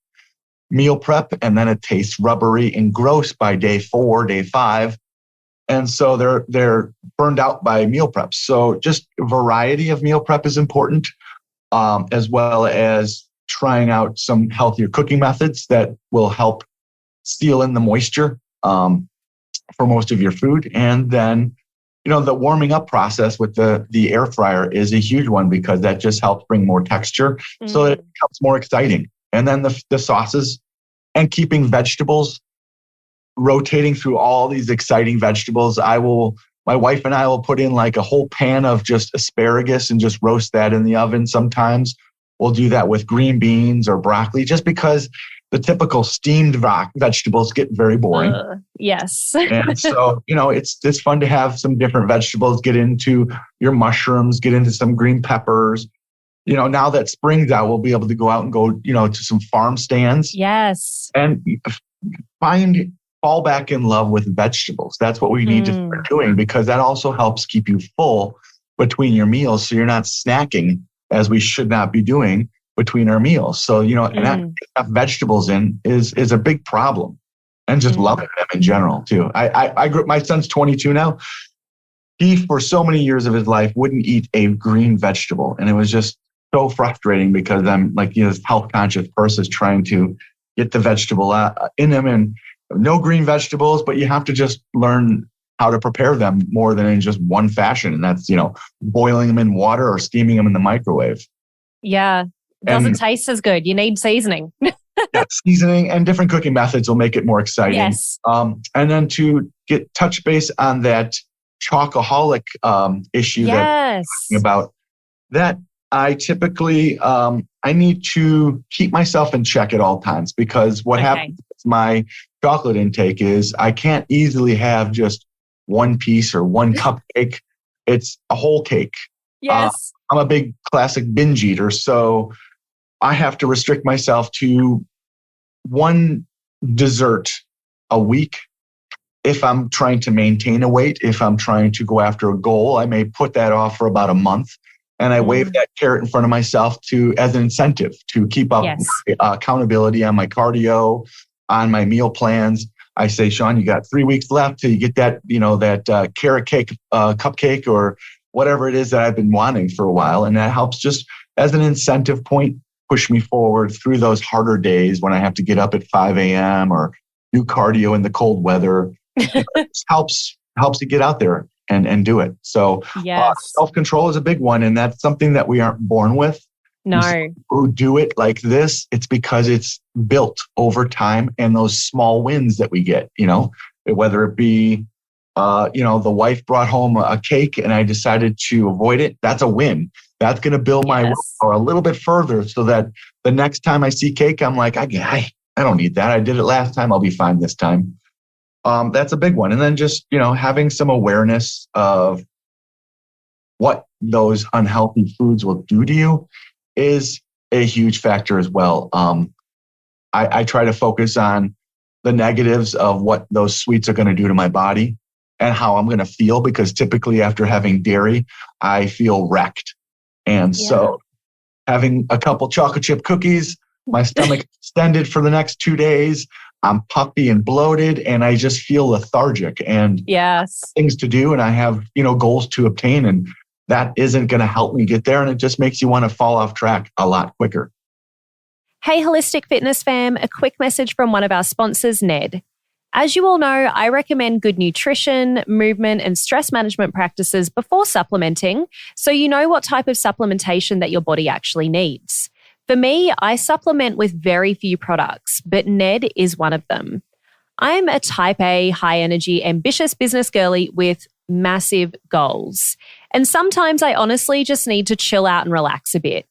meal prep, and then it tastes rubbery and gross by day 4, day 5. And so they're burned out by meal prep. So just variety of meal prep is important, as well as trying out some healthier cooking methods that will help seal in the moisture for most of your food. And then, you know, the warming up process with the air fryer is a huge one because that just helps bring more texture so that it becomes more exciting. And then the sauces and keeping vegetables, rotating through all these exciting vegetables. My wife and I will put in like a whole pan of just asparagus and just roast that in the oven. Sometimes we'll do that with green beans or broccoli just because the typical steamed vegetables get very boring. Yes. And so, you know, it's fun to have some different vegetables, get into your mushrooms, get into some green peppers. You know, now that spring's out, we'll be able to go out and go, you know, to some farm stands. Yes. And fall back in love with vegetables. That's what we need to start doing because that also helps keep you full between your meals. So you're not snacking as we should not be doing between our meals. So, you know, and enough vegetables in is a big problem, and just loving them in general too. I grew up, my son's 22 now. He, for so many years of his life, wouldn't eat a green vegetable. And it was just so frustrating because I'm like, you know, this health conscious person is trying to get the vegetable in them, and no green vegetables, but you have to just learn how to prepare them more than in just one fashion. And that's, you know, boiling them in water or steaming them in the microwave. Yeah. Doesn't taste as good. You need seasoning. Yeah, seasoning and different cooking methods will make it more exciting. Yes. And then to touch base on that chocoholic issue that I'm talking about, that I typically, I need to keep myself in check at all times because what happens with my chocolate intake is I can't easily have just one piece or one cupcake. It's a whole cake. Yes. I'm a big classic binge eater, so I have to restrict myself to one dessert a week. If I'm trying to maintain a weight, if I'm trying to go after a goal, I may put that off for about a month. And I wave that carrot in front of myself as an incentive to keep up my accountability on my cardio, on my meal plans. I say, Shawn, you got 3 weeks left till you get that, that carrot cake, cupcake, or whatever it is that I've been wanting for a while. And that helps just as an incentive point, push me forward through those harder days when I have to get up at 5 a.m. or do cardio in the cold weather. It helps to get out there and do it. So self-control is a big one. And that's something that we aren't born with. No. Who do it like this, it's because it's built over time and those small wins that we get, whether it be, the wife brought home a cake and I decided to avoid it. That's a win. That's going to build my willpower a little bit further so that the next time I see cake, I'm like, I don't need that. I did it last time. I'll be fine this time. That's a big one. And then just, having some awareness of what those unhealthy foods will do to you is a huge factor as well. I try to focus on the negatives of what those sweets are going to do to my body and how I'm going to feel, because typically after having dairy, I feel wrecked. And so having a couple chocolate chip cookies, my stomach extended for the next 2 days. I'm puffy and bloated and I just feel lethargic and things to do. And I have, goals to obtain, and that isn't going to help me get there. And it just makes you want to fall off track a lot quicker. Hey, Holistic Fitness fam, a quick message from one of our sponsors, NED. As you all know, I recommend good nutrition, movement, and stress management practices before supplementing, so you know what type of supplementation that your body actually needs. For me, I supplement with very few products, but NED is one of them. I'm a type A, high energy, ambitious business girly with massive goals. And sometimes I honestly just need to chill out and relax a bit.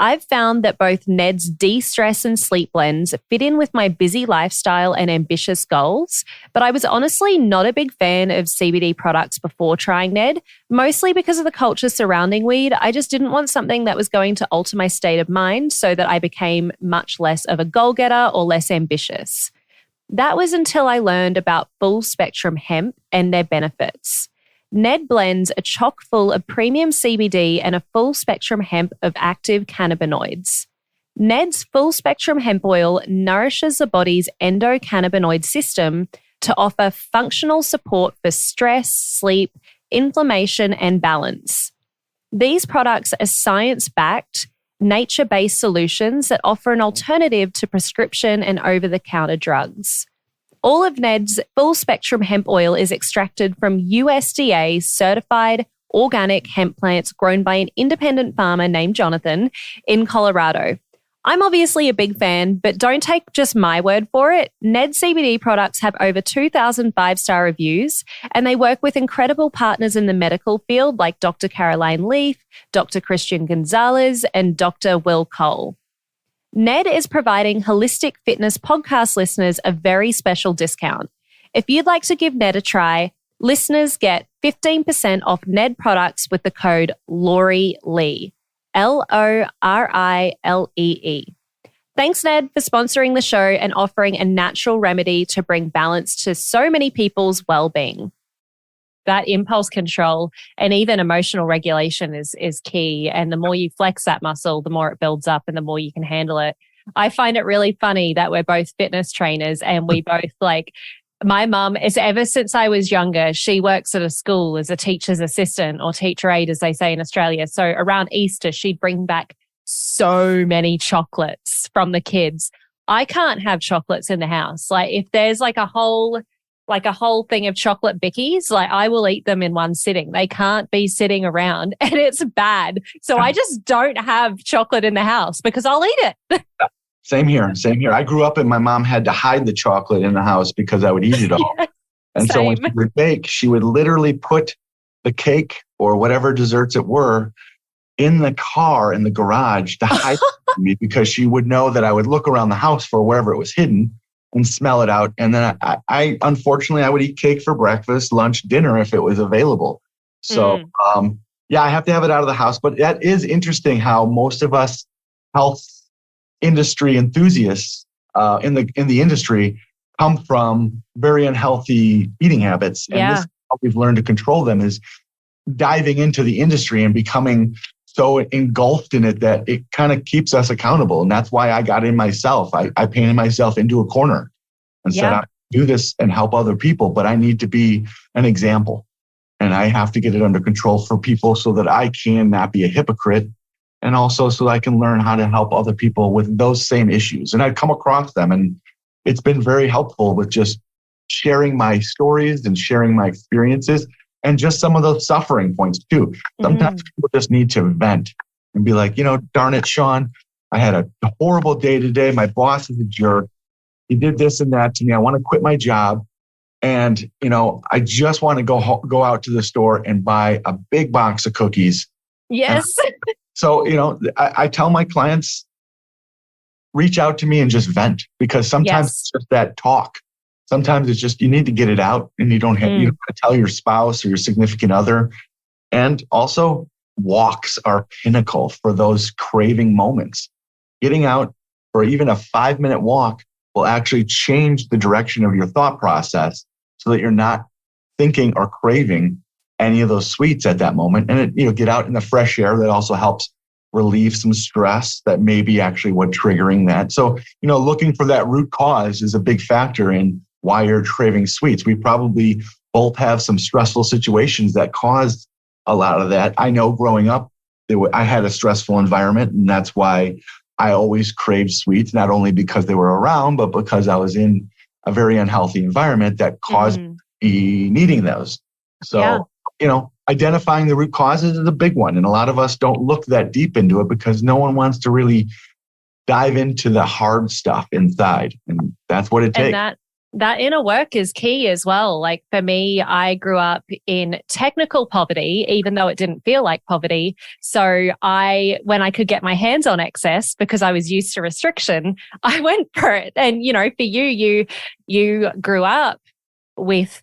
I've found that both NED's de-stress and sleep blends fit in with my busy lifestyle and ambitious goals, but I was honestly not a big fan of CBD products before trying NED, mostly because of the culture surrounding weed. I just didn't want something that was going to alter my state of mind so that I became much less of a goal-getter or less ambitious. That was until I learned about full spectrum hemp and their benefits. NED blends are chock full of premium CBD and a full spectrum hemp of active cannabinoids. NED's full spectrum hemp oil nourishes the body's endocannabinoid system to offer functional support for stress, sleep, inflammation, and balance. These products are science-backed, nature-based solutions that offer an alternative to prescription and over-the-counter drugs. All of NED's full spectrum hemp oil is extracted from USDA certified organic hemp plants grown by an independent farmer named Jonathan in Colorado. I'm obviously a big fan, but don't take just my word for it. NED CBD products have over 2,000 five-star reviews, and they work with incredible partners in the medical field like Dr. Caroline Leaf, Dr. Christian Gonzalez, and Dr. Will Cole. NED is providing Holistic Fitness podcast listeners a very special discount. If you'd like to give NED a try, listeners get 15% off NED products with the code LORILEE, LORILEE. Thanks, NED, for sponsoring the show and offering a natural remedy to bring balance to so many people's well-being. That impulse control and even emotional regulation is key. And the more you flex that muscle, the more it builds up and the more you can handle it. I find it really funny that we're both fitness trainers and we both my mum is, ever since I was younger, she works at a school as a teacher's assistant or teacher aide, as they say in Australia. So around Easter, she'd bring back so many chocolates from the kids. I can't have chocolates in the house. If there's a whole thing of chocolate bickies, I will eat them in one sitting. They can't be sitting around and it's bad. So I just don't have chocolate in the house because I'll eat it. Same here. I grew up and my mom had to hide the chocolate in the house because I would eat it all. So when she would bake, she would literally put the cake or whatever desserts it were in the car, in the garage to hide from me because she would know that I would look around the house for wherever it was hidden and smell it out. And then I unfortunately, I would eat cake for breakfast, lunch, dinner if it was available. So, I have to have it out of the house. But that is interesting how most of us health industry enthusiasts in the industry come from very unhealthy eating habits. And this is how we've learned to control them, is diving into the industry and becoming so engulfed in it that it kind of keeps us accountable. And that's why I got in myself. I painted myself into a corner and said, I do this and help other people, but I need to be an example. And I have to get it under control for people so that I can not be a hypocrite, and also so that I can learn how to help other people with those same issues. And I've come across them, and it's been very helpful with just sharing my stories and sharing my experiences and just some of those suffering points too. Sometimes people just need to vent and be like, darn it, Shawn, I had a horrible day today. My boss is a jerk. He did this and that to me. I want to quit my job. And, I just want to go out to the store and buy a big box of cookies. Yes. So, I tell my clients, reach out to me and just vent, because sometimes it's just that talk. Sometimes it's just, you need to get it out, and you don't have to tell your spouse or your significant other. And also, walks are pinnacle for those craving moments. Getting out for even a 5-minute walk will actually change the direction of your thought process so that you're not thinking or craving any of those sweets at that moment. And get out in the fresh air. That also helps relieve some stress that may be actually what triggering that. So, looking for that root cause is a big factor in why you're craving sweets. We probably both have some stressful situations that caused a lot of that. I know growing up, I had a stressful environment, and that's why I always craved sweets, not only because they were around, but because I was in a very unhealthy environment that caused me needing those. So, identifying the root causes is a big one. And a lot of us don't look that deep into it because no one wants to really dive into the hard stuff inside. And that's what it takes. And that inner work is key as well. Like for me, I grew up in technical poverty, even though it didn't feel like poverty. So when I could get my hands on excess because I was used to restriction, I went for it. And, for you grew up with,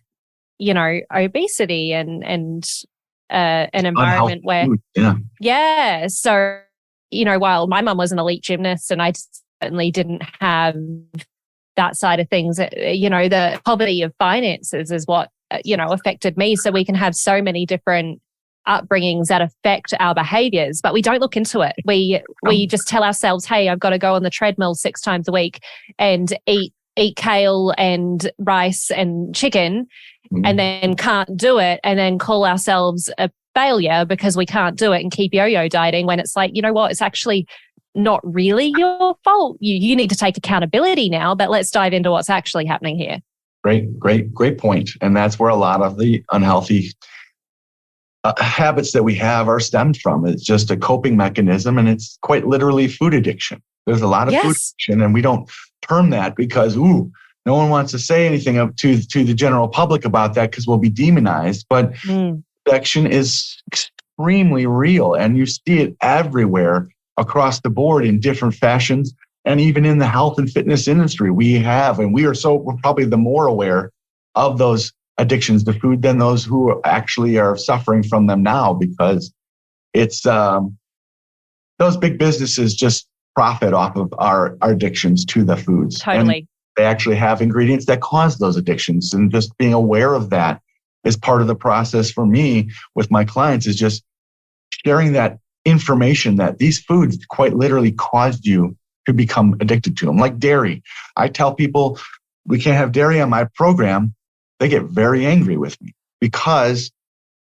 obesity and an environment where, So, while my mum was an elite gymnast and I certainly didn't have that side of things, the poverty of finances is what, affected me. So we can have so many different upbringings that affect our behaviors, but we don't look into it. We just tell ourselves, hey, I've got to go on the treadmill 6 times a week and eat kale and rice and chicken, and then can't do it, and then call ourselves a failure because we can't do it and keep yo-yo dieting, when it's like, what, it's actually not really your fault. You need to take accountability now, but let's dive into what's actually happening here. Great point. And that's where a lot of the unhealthy habits that we have are stemmed from. It's just a coping mechanism, and it's quite literally food addiction. There's a lot of food addiction, and we don't term that because, no one wants to say anything up to the general public about that because we'll be demonized. But addiction is extremely real, and you see it everywhere across the board in different fashions. And even in the health and fitness industry, we're probably the more aware of those addictions to food than those who actually are suffering from them now, because it's those big businesses just profit off of our addictions to the foods. Totally. And they actually have ingredients that cause those addictions. And just being aware of that is part of the process for me with my clients, is just sharing that information that these foods quite literally caused you to become addicted to them. Like dairy. I tell people we can't have dairy on my program. They get very angry with me because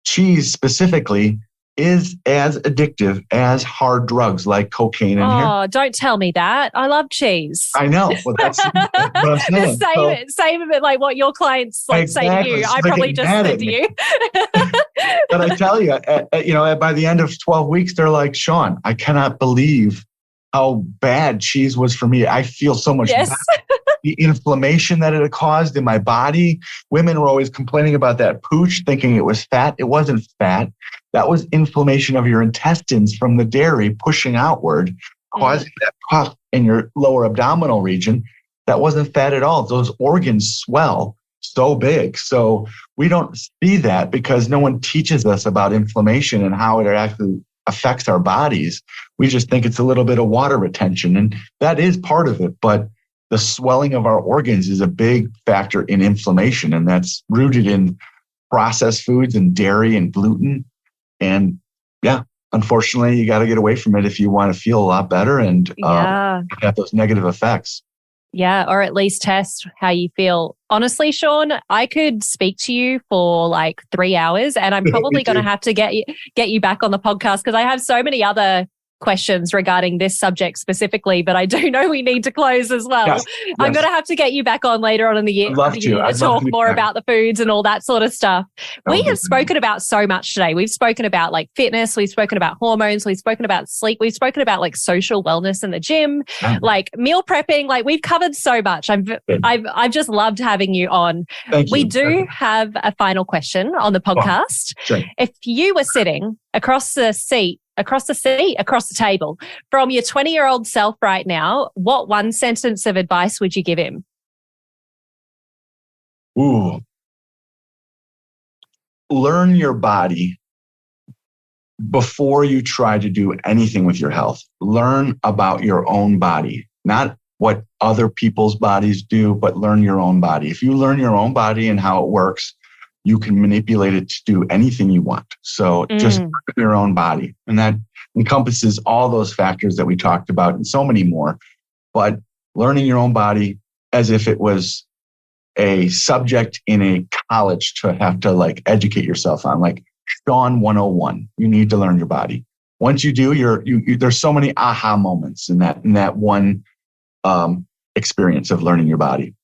cheese specifically is as addictive as hard drugs like cocaine and heroin. Oh, don't tell me that. I love cheese. I know. Well, that's what I'm saying. Same a bit like what your clients say to you. I probably just said to you. But I tell you, by the end of 12 weeks, they're like, Shawn, I cannot believe how bad cheese was for me. I feel so much better. The inflammation that it caused in my body. Women were always complaining about that pooch, thinking it was fat. It wasn't fat. That was inflammation of your intestines from the dairy pushing outward, causing that puff in your lower abdominal region. That wasn't fat at all. Those organs swell so big. So we don't see that because no one teaches us about inflammation and how it actually affects our bodies. We just think it's a little bit of water retention, and that is part of it. But the swelling of our organs is a big factor in inflammation. And that's rooted in processed foods and dairy and gluten. And yeah, unfortunately, you got to get away from it if you want to feel a lot better and have those negative effects. Yeah, or at least test how you feel. Honestly, Shawn, I could speak to you for like 3 hours, and I'm probably going to have to get you back on the podcast because I have so many other questions regarding this subject specifically, but I do know we need to close as well. Yes. I'm going to have to get you back on later on in the year to talk more about the foods and all that sort of stuff. We have spoken about so much today. We've spoken about like fitness, we've spoken about hormones, we've spoken about sleep, we've spoken about like social wellness in the gym, like meal prepping, like we've covered so much. I've just loved having you on. Thank you. We do have a final question on the podcast. Sure. If you were sitting across the table from your 20-year-old self right now, what one sentence of advice would you give him? Ooh. Learn your body before you try to do anything with your health. Learn about your own body, not what other people's bodies do, but learn your own body. If you learn your own body and how it works, you can manipulate it to do anything you want. So just learn your own body. And that encompasses all those factors that we talked about and so many more. But learning your own body as if it was a subject in a college to have to like educate yourself on, like Shawn 101. You need to learn your body. Once you do, there's so many aha moments in that one experience of learning your body.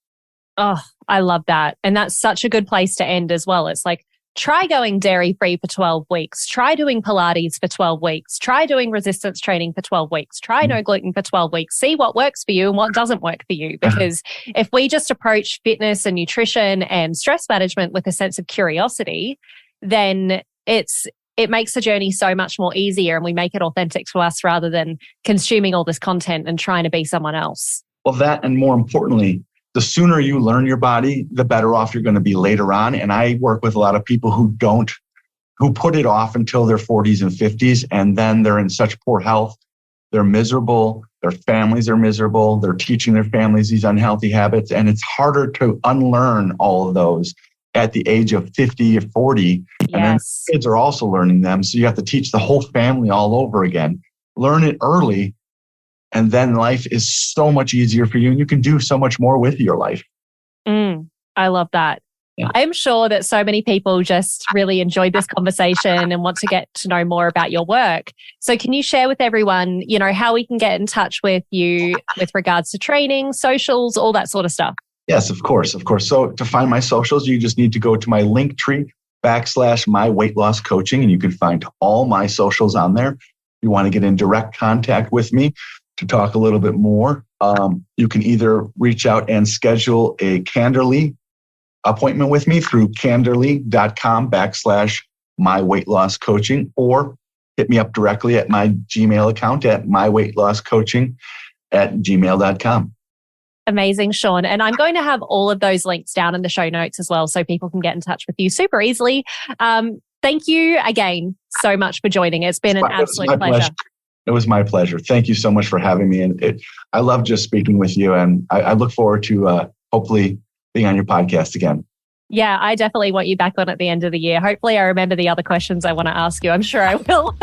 Oh, I love that. And that's such a good place to end as well. It's like, try going dairy-free for 12 weeks. Try doing Pilates for 12 weeks. Try doing resistance training for 12 weeks. Try no gluten for 12 weeks. See what works for you and what doesn't work for you. Because if we just approach fitness and nutrition and stress management with a sense of curiosity, then it makes the journey so much more easier and we make it authentic to us rather than consuming all this content and trying to be someone else. Well, that and more importantly, the sooner you learn your body, the better off you're going to be later on. And I work with a lot of people who put it off until their 40s and 50s, and then they're in such poor health. They're miserable. Their families are miserable. They're teaching their families these unhealthy habits. And it's harder to unlearn all of those at the age of 50 or 40. Yes. And then kids are also learning them. So you have to teach the whole family all over again. Learn it early. And then life is so much easier for you and you can do so much more with your life. I love that. Yeah. I'm sure that so many people just really enjoyed this conversation and want to get to know more about your work. So can you share with everyone, how we can get in touch with you with regards to training, socials, all that sort of stuff? Yes, of course. So to find my socials, you just need to go to my Linktree /my weight loss coaching, and you can find all my socials on there. If you want to get in direct contact with me to talk a little bit more, you can either reach out and schedule a Calendly appointment with me through calendly.com /my weight loss coaching, or hit me up directly at my Gmail account at myweightlosscoaching@gmail.com. Amazing, Shawn. And I'm going to have all of those links down in the show notes as well so people can get in touch with you super easily. Thank you again so much for joining. It's been an absolute pleasure. It was my pleasure. Thank you so much for having me. And I love just speaking with you. And I look forward to hopefully being on your podcast again. Yeah, I definitely want you back on at the end of the year. Hopefully I remember the other questions I want to ask you. I'm sure I will.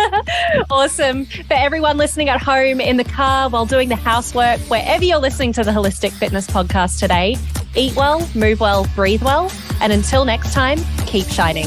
Awesome. For everyone listening at home, in the car, while doing the housework, wherever you're listening to the Holistic Fitness Podcast today, eat well, move well, breathe well. And until next time, keep shining.